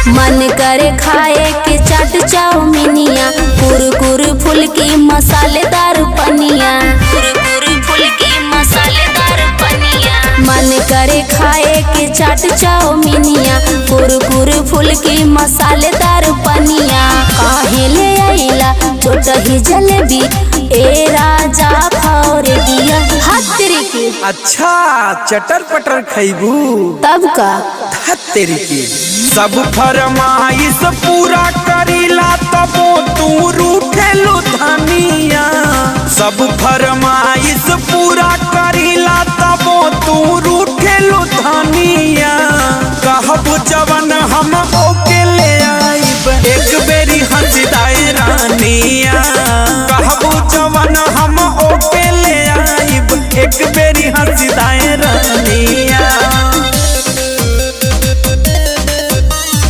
मन करे खाए के चाट चाउमीनिया, कुरकुर फुल्की मसालेदार पनिया, कुरकुर फुल्की मसालेदार पनिया। मन करे खाए के चाट चाउमीनिया, कुरकुर फुल्की मसालेदार पनिया। काहे ले आइला छोटही जलेबी, ए राजा फौरडिया हाथ तेरी के। अच्छा चटर पटर खैबू तब का तेरी के। सब फरमाइश पूरा करीला तबो तू रूठेलु धनिया। सब फरमाइश पूरा करीला तबो तू रूठेलु धनिया। कहबू जवन हम ओके ले आइब, एक बेरी हंसदाए रानिया। कहबू जवन हम ओके ले आइब, एक बेरी हंसदाए